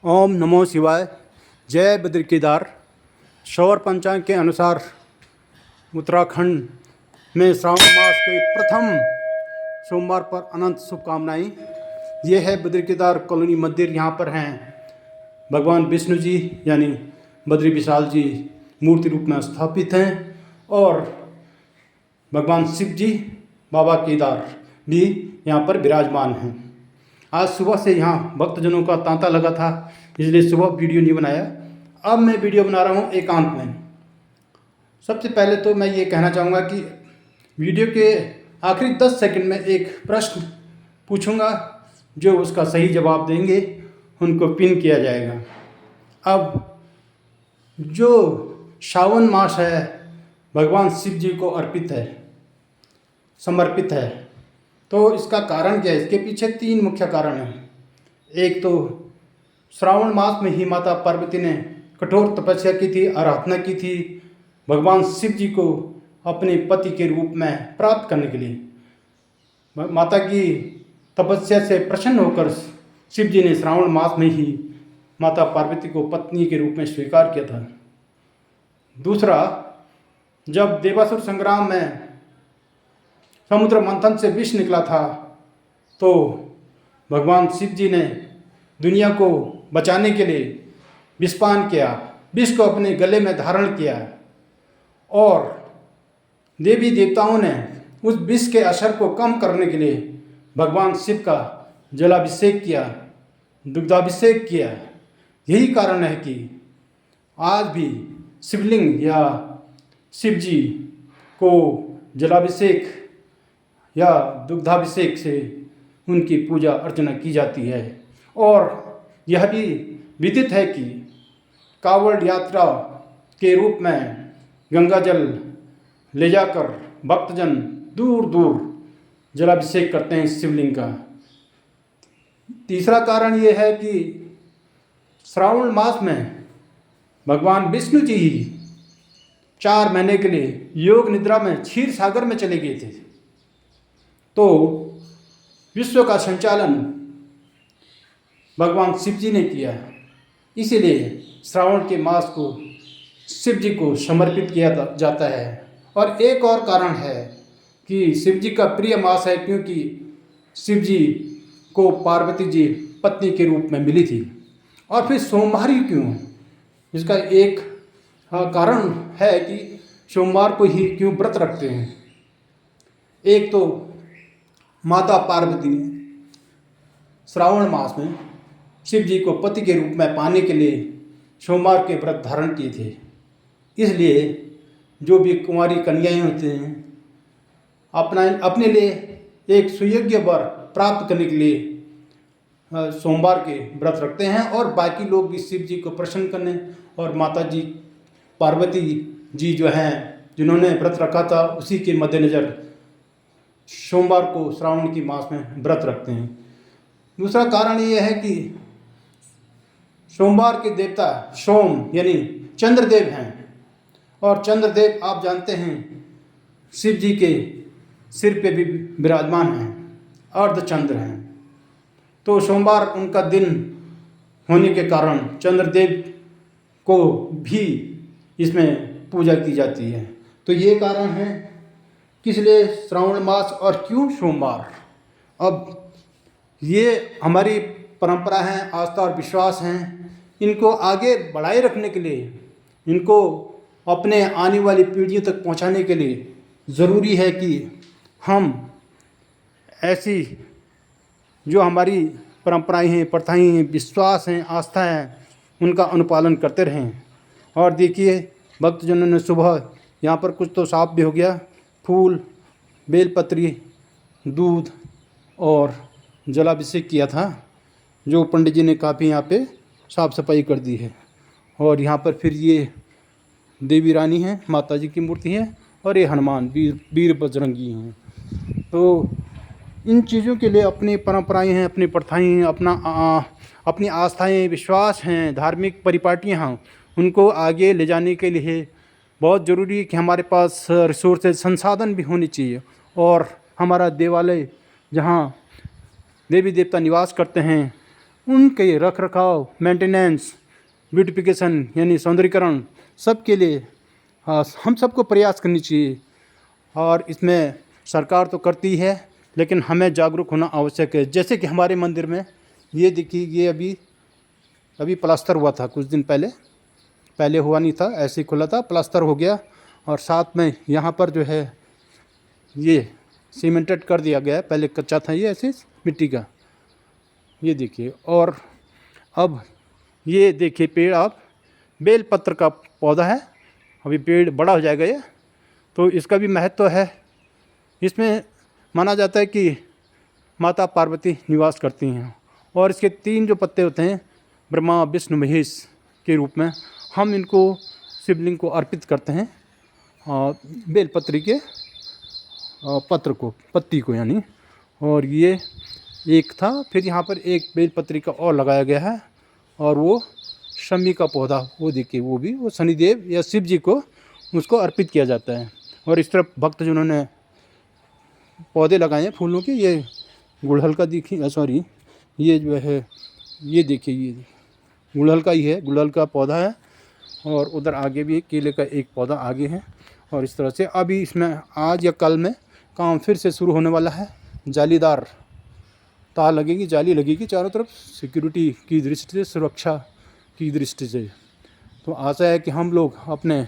ओम नमो शिवाय। जय बद्री केदार। सौर पंचांग के अनुसार उत्तराखंड में श्रावण मास के प्रथम सोमवार पर अनंत शुभकामनाएं। ये है बद्री केदार कॉलोनी मंदिर। यहाँ पर हैं भगवान विष्णु जी यानी बद्री विशाल जी मूर्ति रूप में स्थापित हैं और भगवान शिव जी बाबा केदार भी यहाँ पर विराजमान हैं। आज सुबह से यहाँ भक्तजनों का तांता लगा था, इसलिए सुबह वीडियो नहीं बनाया। अब मैं वीडियो बना रहा हूँ एकांत में। सबसे पहले तो मैं ये कहना चाहूँगा कि वीडियो के आखिरी 10 सेकंड में एक प्रश्न पूछूंगा, जो उसका सही जवाब देंगे उनको पिन किया जाएगा। अब जो श्रावण मास है भगवान शिव जी को अर्पित है, समर्पित है, तो इसका कारण क्या है? इसके पीछे 3 मुख्य कारण हैं। एक तो श्रावण मास में ही माता पार्वती ने कठोर तपस्या की थी, आराधना की थी भगवान शिव जी को अपने पति के रूप में प्राप्त करने के लिए। माता की तपस्या से प्रसन्न होकर शिव जी ने श्रावण मास में ही माता पार्वती को पत्नी के रूप में स्वीकार किया था। दूसरा, जब देवासुर संग्राम में समुद्र मंथन से विष निकला था, तो भगवान शिव जी ने दुनिया को बचाने के लिए विषपान किया, विष को अपने गले में धारण किया और देवी देवताओं ने उस विष के असर को कम करने के लिए भगवान शिव का जलाभिषेक किया, दुग्धाभिषेक किया। यही कारण है कि आज भी शिवलिंग या शिव जी को जलाभिषेक या दुग्धाभिषेक से उनकी पूजा अर्चना की जाती है। और यह भी विदित है कि कांवड़ यात्रा के रूप में गंगा जल ले जाकर भक्तजन दूर दूर जलाभिषेक करते हैं शिवलिंग का। तीसरा कारण ये है कि श्रावण मास में भगवान विष्णु जी ही 4 महीने के लिए योग निद्रा में क्षीर सागर में चले गए थे, तो विश्व का संचालन भगवान शिव जी ने किया। इसीलिए श्रावण के मास को शिव जी को समर्पित किया जाता है। और एक और कारण है कि शिव जी का प्रिय मास है, क्योंकि शिव जी को पार्वती जी पत्नी के रूप में मिली थी। और फिर सोमवार ही क्यों? इसका एक कारण है कि सोमवार को ही क्यों व्रत रखते हैं। एक तो माता पार्वती ने श्रावण मास में शिव जी को पति के रूप में पाने के लिए सोमवार के व्रत धारण किए थे। इसलिए जो भी कुंवारी कन्याएं होते हैं अपने लिए एक सुयोग्य वर प्राप्त करने के लिए सोमवार के व्रत रखते हैं, और बाकी लोग भी शिव जी को प्रसन्न करने और माता जी पार्वती जी जो हैं जिन्होंने व्रत रखा था उसी के मद्देनज़र सोमवार को श्रावण की मास में व्रत रखते हैं। दूसरा कारण ये है कि सोमवार के देवता सोम यानी चंद्रदेव हैं, और चंद्रदेव आप जानते हैं शिव जी के सिर पे भी विराजमान हैं, अर्धचंद्र हैं। तो सोमवार उनका दिन होने के कारण चंद्रदेव को भी इसमें पूजा की जाती है। तो ये कारण है किस लिए श्रावण मास और क्यों सोमवार। अब ये हमारी परंपरा है, आस्था और विश्वास हैं। इनको आगे बढ़ाए रखने के लिए, इनको अपने आने वाली पीढ़ियों तक पहुंचाने के लिए ज़रूरी है कि हम ऐसी जो हमारी परंपराएं हैं, प्रथाएं हैं, विश्वास हैं, आस्था है, उनका अनुपालन करते रहें। और देखिए भक्तजनों ने सुबह यहाँ पर कुछ तो साफ भी हो गया, फूल, बेलपत्री, दूध और जलाभिषेक किया था, जो पंडित जी ने काफ़ी यहाँ पे साफ़ सफाई कर दी है। और यहाँ पर फिर ये देवी रानी हैं, माता जी की मूर्ति है, और ये हनुमान वीर बजरंगी हैं। तो इन चीज़ों के लिए अपनी परंपराएं हैं, अपनी प्रथाएं हैं, अपनी आस्थाएं, विश्वास हैं, धार्मिक परिपाटियाँ हैं, उनको आगे ले जाने के लिए बहुत ज़रूरी है कि हमारे पास रिसोर्सेज, संसाधन भी होने चाहिए। और हमारा देवालय जहाँ देवी देवता निवास करते हैं उनके रख रखाव, मेंटेनेंस, ब्यूटिफिकेशन यानी सौंदर्यीकरण सब के लिए हम सबको प्रयास करनी चाहिए। और इसमें सरकार तो करती है, लेकिन हमें जागरूक होना आवश्यक है। जैसे कि हमारे मंदिर में ये देखिए, ये अभी प्लास्टर हुआ था कुछ दिन पहले हुआ नहीं था, ऐसे ही खुला था, प्लास्टर हो गया। और साथ में यहाँ पर जो है ये सीमेंटेड कर दिया गया है, पहले कच्चा था ये ऐसे मिट्टी का, ये देखिए। और अब ये देखिए पेड़, आप बेल पत्र का पौधा है, अभी पेड़ बड़ा हो जाएगा ये, तो इसका भी महत्व है। इसमें माना जाता है कि माता पार्वती निवास करती हैं, और इसके 3 जो पत्ते होते हैं, ब्रह्मा विष्णु महेश के रूप में, हम इनको शिवलिंग को अर्पित करते हैं, बेलपत्री के पत्ती को यानी। और ये एक था, फिर यहाँ पर एक बेलपत्री का और लगाया गया है, और वो शमी का पौधा, वो देखिए, वो शनिदेव या शिव जी को उसको अर्पित किया जाता है। और इस तरफ भक्त जिन्होंने पौधे लगाए हैं फूलों के, ये गुड़हल का देखिए, ये जो है, ये देखिए, ये गुड़हल का ही है, गुड़हल का पौधा है। और उधर आगे भी केले का एक पौधा आगे है। और इस तरह से अभी इसमें आज या कल में काम फिर से शुरू होने वाला है। जालीदार तार लगेगी, जाली लगेगी चारों तरफ, सिक्योरिटी की दृष्टि से, सुरक्षा की दृष्टि से। तो आशा है कि हम लोग अपने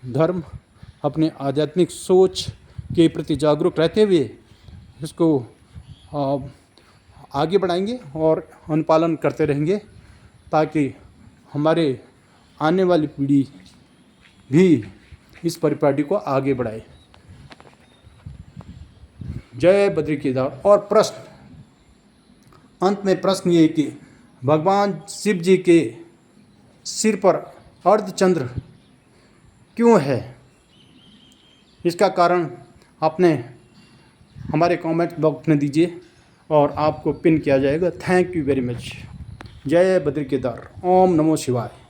धर्म, अपने आध्यात्मिक सोच के प्रति जागरूक रहते हुए इसको आगे बढ़ाएंगे और अनुपालन करते रहेंगे, ताकि हमारे आने वाली पीढ़ी भी इस परिपाटी को आगे बढ़ाए। जय बद्री केदार। और प्रश्न, अंत में प्रश्न ये कि भगवान शिव जी के सिर पर अर्धचंद्र क्यों है? इसका कारण आपने हमारे कमेंट बॉक्स में दीजिए और आपको पिन किया जाएगा। Thank you very much. जय बद्री केदार। ओम नमो शिवाय।